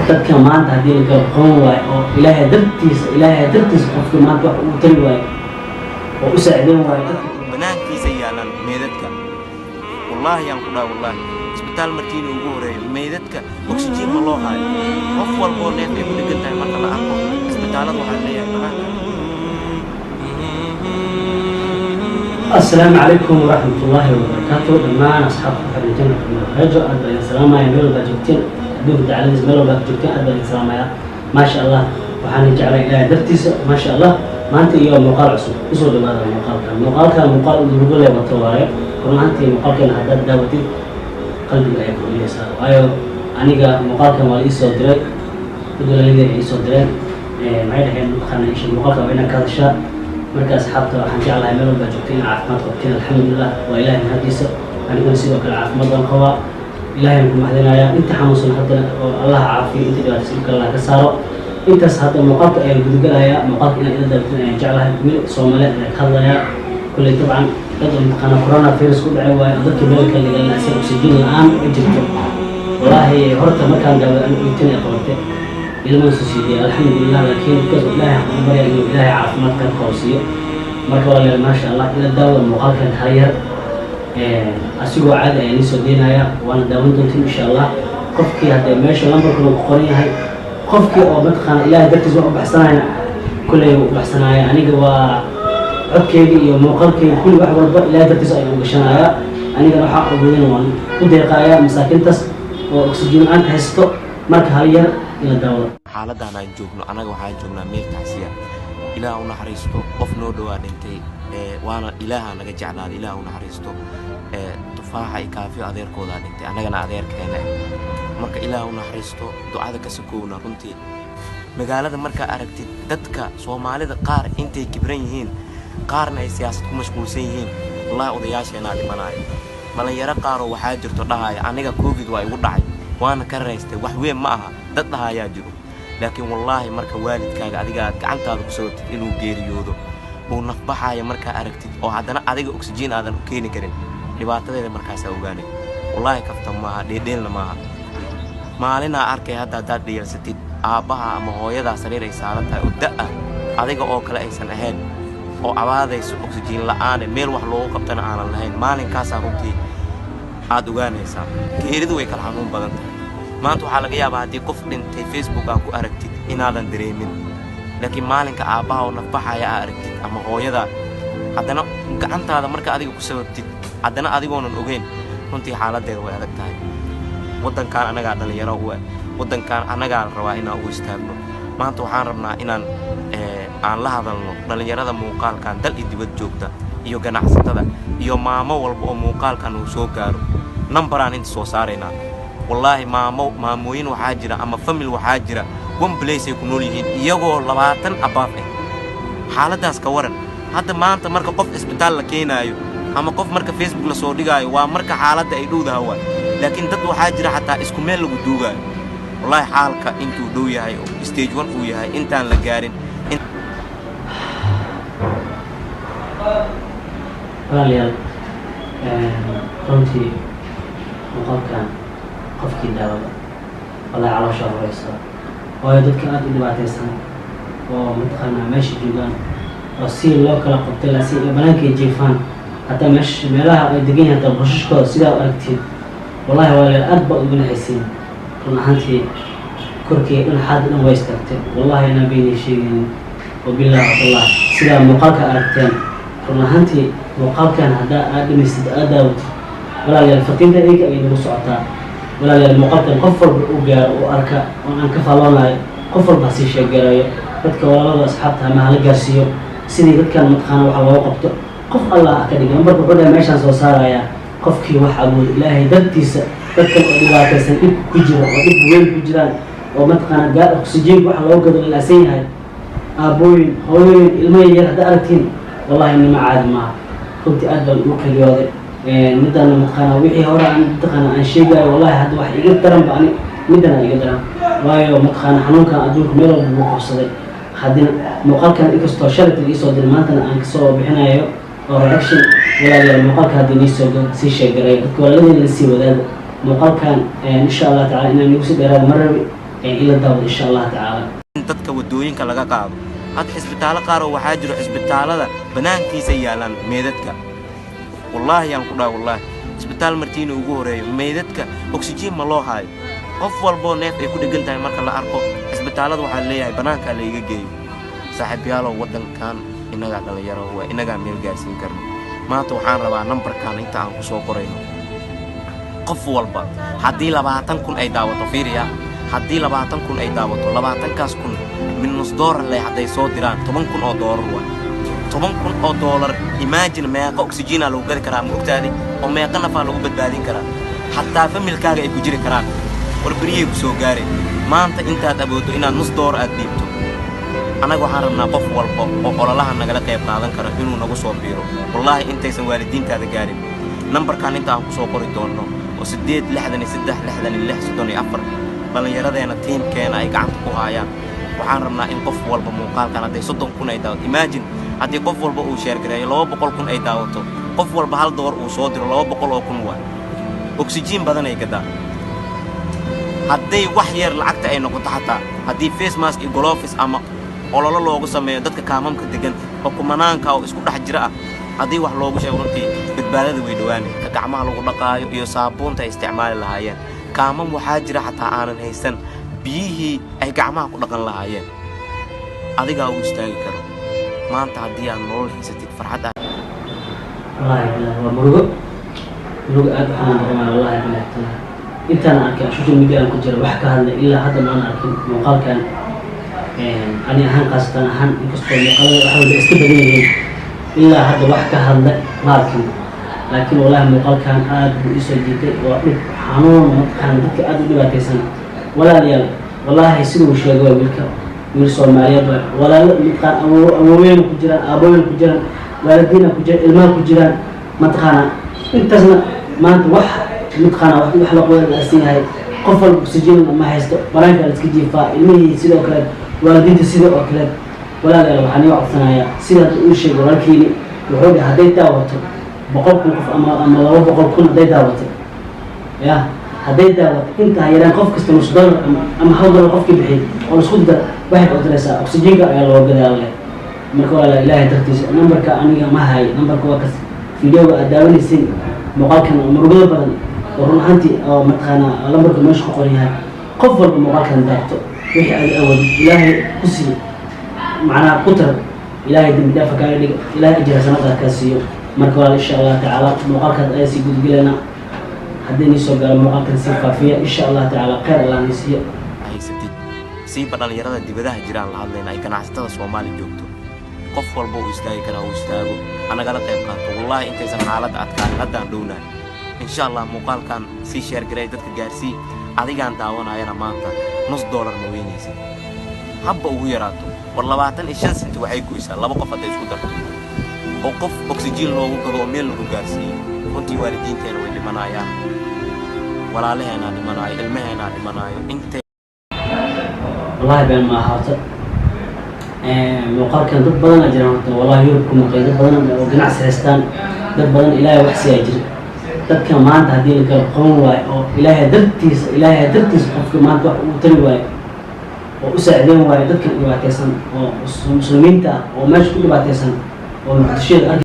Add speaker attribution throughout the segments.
Speaker 1: dadka maanta haddii la galqoon waayo oo ilaahay dartiisa qofka maanta wax uu tari waayo oo u saacideyn waayo dadka
Speaker 2: banaankiisa yaalan meedadka wallaahi aan ku dhahay wallaahi isbitaal markiina ugu horeeyo meedadka oksijiin ma loo haayo qof walboo neef ay ku dhegan tahay marka la arko isbitaalada waxaa leeyahay banaanka.
Speaker 1: السلام عليكم ورحمة الله وبركاته. دمان أصحاب فريق جنة المرهجة أربعين السلام يا ميلو باجوتين دوب تعالى ميلو باجوتين أربعين السلام يا ما شاء الله وحنا جعل إلى درتيس ما شاء الله ما أنت يوم مقال عصو وصل لماذا مقال كان اللي بقول له بتواري كنا أنت مقال كان هذا داوتي قلبي لا يكون لي صار أيوه أنا جا مقال كان والي صدري بدل اللي هي صدري ما يدحين خلنا إيش المقال كان بيننا كذا شيء markaas xabta waxaan jeclahay meel walba joogteen caafimaad qabteen alxamdulillah waa ilaahay mahadiisa aniguna sidoo kale caafimaad baan qabaa ilaahay ku mahadinayaa inta xanuunsan haddana oo allah caafiyo inta dhibaataysan allah ka saaro intaas hadda muuqaalka ayaan gudagalayaa muuqaalka inaan ila daabtin ayaan jeclahay wiil soomaaliyeed ayaan ka hadlayaa kulley dabcan dad oo mataqaana corona virus ku dhacay waayo dadka meelka lagalna isaga oksijiin la-aan u jirto wallaahi horta markaan daawada anigu intan ay qabatay ilma sosiye alxamdulillah laakiin dadka ilaahay aan barya inuu ilaahay caafimaad ka qoosiyo marka walaal ma sha Allah ila daawada muuqaalkan hayar asigoo caadi ay soo deenaya waana daawan doontiin insha Allah qofkii hadda meesha lambarka uu qoran yahay qofkii oo mataqaana ilaahay dartiisa u baxsanayna kulay u baxsanaya aniga waa codkeyga iyo muuqaalkeyga kulli wax walba ilaahay dartiisa ayuu u gashanaya aniga waxa ugu waan u deeqaya masaakintaas oo oksijiin aan haysto marka hayar ila daawada
Speaker 2: xaaladdan aan joogno anaga waxaan joognaa meel tacsiya ilaah u naxariisto qof noo dhawaa dhintay waana ilaaha naga jeclaaday ilaah u naxariisto tufaaxa iyo kaafiyo adeerkooda dhintay anagana adeerkeena marka ilaah u naxariisto ducada ka sakoowna runtii magaalada marka aragtid dadka Soomaalida qaar intay kibran yihiin qaarna ay siyaasad ku mashquulsan yihiin wallahi odayaasheena dhimanaayo malanyaro qaar oo waxaa jirto dhahaaya aniga covid waa igu dhacay وانا كرهستي وحوين معها ضدها يا جرو لكن والله مركا والد كاغا اديغا غعنتادا كسوت انو غيريودو oo nafbaxaya marka aragtid oo hadana adiga oksijiin aadan u keeni karin dhibaatadeeda markaas ogaanay wallahi kaftan ma dheedheelna ma maalina arkay hadda dad dhiyasatid aabaha ama hooyada sariir ay saaran tahay oo daa adiga oo kale aysan ahayn oo abaadayso oksijiin la'aan meel wax loogu qabtana aan lahayn maalinkaas runtii aad ogaanaysaa geeridu way kala xanuun badan tahay maanta waxa laga yaabaa hadii qof dhintay Facebook aan ku aragtid inaadan dareemin laakiin maalinka aabaha oo nafbaxaya aragtid ama hooyada haddana gacantaada marka adiga ku sababtid haddana adigoonan ogeyn runtii xaaladeeda way adag tahay wadankan anaga dhalinyaro wadankan anaga rabaa inaan u istaagno maanta waxaan rabnaa inaan aan la hadalno dhalinyarada muuqaalkan dal dibad joogta iyo ganacsatada iyo maamo walba oo muuqaalkan uu soo gaaro numberaan inta soo saarayna wallahi maamooyin waxaa jira ama family waxaa jira one place ay ku nool yihiin iyagoo 20 abaaf ah xaaladaas ka waran hadda maanta marka qof isbitaal la keenayo ama qof marka Facebook la soo dhigaayo waa marka xaaladda ay dhowdahay waa laakiin dad waxaa jira xataa isku meel lagu duugayo wallahi xaalka intuu dhow yahay oo stage 1 uu yahay intaan la gaarin
Speaker 1: walaal runtii muuqaalkan qofkii daawada wallahi caloosha horeysa oo dadka aad u dhibaataysan oo mataqaana meesha joogaan oo si loo kala qabtay la si banaanka jiifaan hatta meelaha ay degan yihiin bulshada sida aragtid wallahi walaal aad ba u banaxaysiin run ahaantii korkii in xad in way istaagtay wallahi nabiga sheegay wabillahi wallah sida muuqaalka aragteen run ahaantii muuqaalkan hadda aad dhimaysid aad daawad walaal fatiinta ay nagu socotaa walaal muuqaalkan qof walba u gaar oo arka oo aan ka faloonayo qof walba si sheegarayo dadka walaalada asxaabta ma la gaarsiiyo sidii dadkan matqana waxa loo qabto qof Allah ka dhigay marka wuxuu meeshan soo saaraya qofkii wax awood ilaahay dadkiisa dadka oo dhibaataysan dib ku jiro oo dib weyn ku jiraan oo matqana gaar oksijiin wax loo gado la seenahay abooyin hooyooyin ilmaha yar hada aragtiin wallahi ma caadi ma كنت أدبل مكليوده مدنا متخنا وحي هورا عن متخنا عن شيء قال والله هذا واحد يقدرن بعني مدنا يقدرن وايو متخنا حنون كان أدوك ميلو بمقصدي خدنا مقال كان إكستو شرط اللي يسود المانتنا عن كسو بحنا يو أو رياكشن ولا المقال كان دنيس سود سي شيء قريب ولا الذي نسي وذا مقال كان إن شاء الله تعالى إن نوصل إلى مرة إلى الدولة إن شاء الله تعالى.
Speaker 2: dadka wadooyinka laga qaado had isbitaalo qaar oo waxaa jiro isbitaalada banaankiisa yaalan meedadka wallahi aan ku dhaw wallahi isbitaal martiina ugu horeeyo meedadka oxygen ma loo haayo qof walbo neef ay ku dhigan tahay marka la arko isbitaalada waxa leeyahay banaanka la iga geeyo saaxiibayaal wadankan inaga dhalinyaro waa inaga meel gaarsiin karno maanta waxaan rabaa numberkan inta aan ku soo qorayno qof walba haddii 20,000 ay daawato fiiriya haddii 20,000 ay daawato 20kaas kun min nus doolar leh hadday soo diraan 10,000 oo doolar waa 10,000 oo doolar imagine meeqa oxygen lagu gadi karaa ma ogtaadi oo meeqa nafaa lagu badbaadin karaa hatta familkaaga ay ku jiri karaan warbariyay ku soo gaareen maanta intaad aboodo inaad nus doolar aad dhiibto anaga waxaan rabnaa qof walba oo ololaha nagala qayb qaadan karo inuu nagu soo biiro wallahi intaysan waalidiintaada gaarin numberkan inta aan ku soo qori doono oo 8636664 dhalinyaradeena tiimkeena ay gacanta ku haayaan waxaan rabnaa in qof walba muuqaalkan hadday 30,000 ay daawato imagine haddii qof walba uu share gareeyo 200,000 ay daawato qof walba hal door uu soo diro 200,000 waa oxygen badan ay gadaa hadday wax yar lacagta ay noqoto xataa haddii face mask iyo gloves ama ololo loogu sameeyo dadka kaamamka degan oo kumanaanka oo isku dhex jira haddii wax loogu sheego runtii badbaadada way dhawaanay ka gacmaha lagu dhaqaayo iyo saabuunta ay isticmaali lahaayeen kaamam waxaa jira xataa aanan haysan biyihii ay gacmaha ku dhaqan lahaayeen adigaa u istaagi karo maanta haddii aad nolol haysatid farxad
Speaker 1: wallaahi bilaahi waa murugo aad u xanuun badan wallaahi bilaahi intaan arkay social media aan ku jira wax ka hadlay ilaa hadda maan arkin muuqaalkan ani ahaan qaasatan ahaan inkastoo muuqaalada waxa wada iska badan yihiin ilaa hadda wax ka hadla ma arkin laakiin wallaahi muuqaalkan aad buu isoo jiitay waa dhib xanuun mataqaan dadka aad u dhibaataysan walaalayaal wallaahi siduu sheegay waa wiil Soomaaliyeed walaalo mataqaan awooween ku jiraan aabooyin ku jiraan waalidiin ku jiraan ilmaha ku jiraan mataqaan intaasna maanta wax mataqaan wax la qoyay la siinahay qof walba oxygen ma haysto baraanka la iska jiifaa ilmihii sidoo kale waalidiinta sidoo kale walaalayaal waxaan u codsanayaa sida uu sheegay walaalkiini wuxuu hadday daawato 100,000 qof ama 200,000 hadday daawato ya hadday daawato inta yaraan qof kasta nus dollar ama hal dollar qofkii bixiyay oo isku dar waxay u diraysaa oxygen-ka ayaa loo gadaa marka walaalayaal ilaahay dartiisa numberka aniga ma hay numberka waa kas video aad daawanaysiin muuqaalkan murugada badan oo run ahaantii oo mataqaana numberka meesha ku qoran yahay qof walba muuqaalkan daabto wixii aad awood ilaahay ku siiyo macnaha qutar ilaahay dambi dhaaf ka dhigo ilaahay ajra sanada ka siiyo marka walaal insha Allah ta'ala muuqaalkan ay si gudgalana haddii ni soo gaaro muuqaalkan si faafiya insha Allah ta'ala khayr Allah ni siiyo
Speaker 2: haysatid si dhalinyarada dibadaha jiraan la hadlayna ay ganacsatada Soomaali joogto qof walba uu istaagi kara uu istaago anaga la qayb qaato wallahi intaysan xaaladda adkaan haddaan dhownahay insha Allah muuqaalkan si share gareey dadka gaarsii adigaan daawanayana maanta nus dollar ma weynaysid habba ugu yaraato war 25 sent waxay ku isaa laba qof hadday isku darto oo qof oxygen loogu gado meel lagu gaarsiiyo runtii waalidiinteena way dhimanayaan walaalaheena dhimanayo ilmaheena dhimanayo intay
Speaker 1: wallahi been ma ahaato muuqaalkan dad badan ay jiraan horta wallahi yurubku maqay dad badan oo ganacsi haystaan dad badan ilaahay wax si ay jira dadka maanta haddii la kala qoon waayo oo ilaahay dartiisa qofka maanta wax uu tari waayo oo u saacideyn waayo dadka dhibaataysan oo muslimiinta ah oo meesha ku dhibaataysan oo muqdishada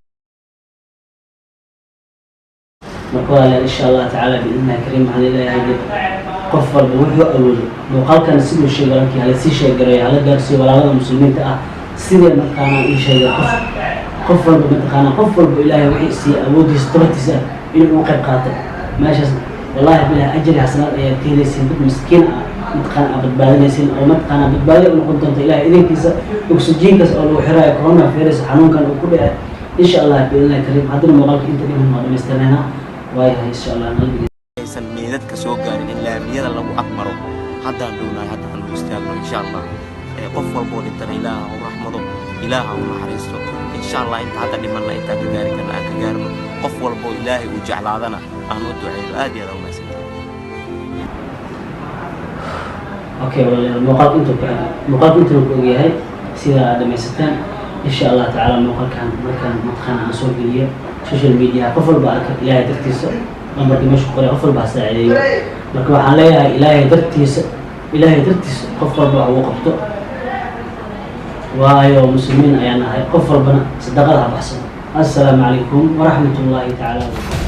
Speaker 1: marka walaalayaal insha Allah ta'ala biidhnaa kariim waxaan ilaahay qof walba wuxuu awoodo muuqaalkan siduu sheegay halkii hala sii sheegaray hala gaarsiiyo walaalada muslimiinta ah sidee markaana ii sheegay qof walba mataqaana qof walba ilaahay wixii sii awoodiisa tabartiisa inuu u qayb qaato meeshaas wallahi billahi ajri xasanaad ayaa tiilaysiin dad miskiin ah mataqaana badbaadinaysiin oo mataqaana badbaadiyo u noqon doonta ilaahay idinkiisa oxygen-kaas oo lagu xiraayo corona virus xanuunkan uu ku dhacay insha Allah biidhnaa kariim haddana muuqaalka inta dhiman waa dhamaystirnayna waayahay insha Allah
Speaker 2: aysan meedadka soo gaarin in laamiyada lagu aqbaro haddaan dhownahay haddaan u istaagno insha Allah qof walba oo dhintana ilaaha u raxmado ilaaha u naxariisto insha Allah inta hadda dhimanna intaan ka gaari karna aan ka gaarno qof walba oo ilaahay uu jeclaadana aan u duceyno aad iyo aad u mahadsantahay
Speaker 1: okay walaalayaal muuqaalka intuu ku ogyahay sida aad dhamaysataan insha Allah ta'ala muuqaalkan markaan mataqaana aan soo geliyo social media qof walba arka ilaahay dartiisa lambarka meesha ku qoray qof walba saacideeyo marka waxaan leeyahay ilaahay dartiisa إلهي درتيس قفر بقى وقفته وأيوة مسلمين أيانا قفر بنا صدقها بحسن. السلام عليكم ورحمة الله تعالى وبركاته.